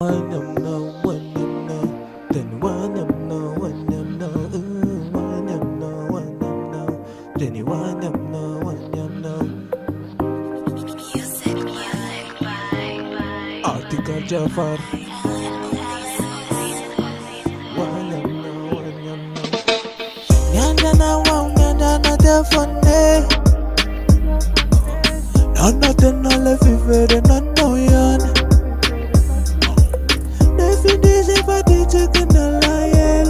One them know, one them know, then one them know, one them know, one them know, one them know, then one them know, one them know. Music by Article Jafar. One them know, one them know. Nyanda na wow, nyanda na defone. None ten alle fifere, none no yan. Definize fati chicken a lion.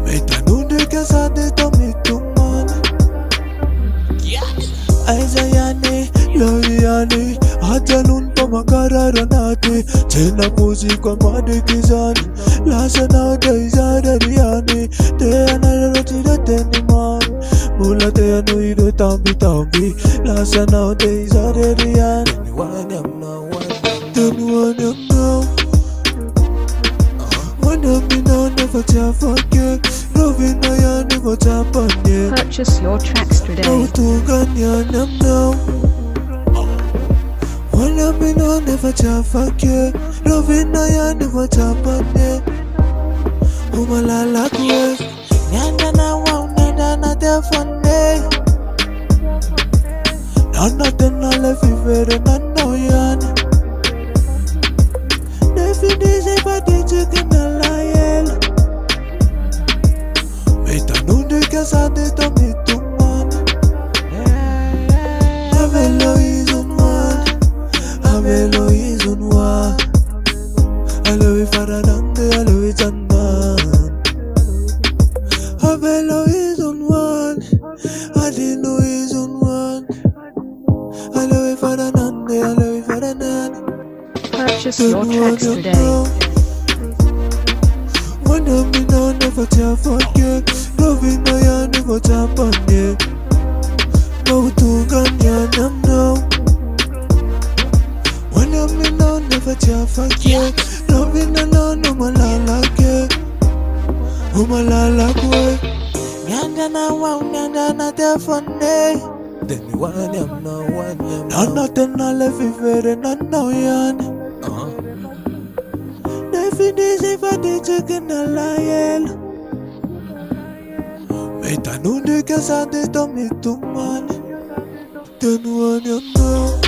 Metanunde kasade tomi tuman. Aizayane, loyane, hajanun pamagararanate. Chena pusi kwa madikizan. Lasa na daizadariane. Te anarotira teniman. Mula te anuire tambi tambi. Lasa na daizadariane. Wanyam na wanyam. Then wanyam na. Wanyam na never tell forget. Rovina ya never tell panye. Purchase your tracks today. Autungan nam now. Wala mina never chafake. Rovina ya never chapane. Umalala kwe. Nyanda na wow nenda na defone. Nana tena le fivere nano yan. Definize pati chicken a lion. Metanunde kasade tomi tuman. Avelo is on one. Avelo is on one. Aloe faradande, aloe chandan. Avelo is on one. Adino is on one. Aloe faradande, aloe faradande. Purchase your tracks today. One of me no never tell forget. Loving no ya never tap on it. Go to Ganya nam no. One of me no never tell forget. Loving no no malala ke. Umalala kwe. Nyanda na wow nyanda na defone. Then one yam no one yam. Nana tena le fivere nano yan. Definize fati chicken a lion. Metanunde kasade tomi tuman. Then one you know.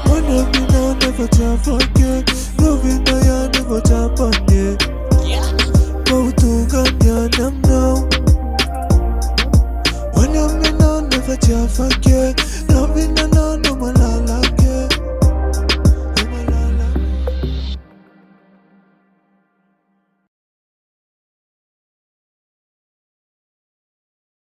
One of me now never tell forget. Loving no ya never tap on it. Go to Ganya nam now. One of me now never tell forget.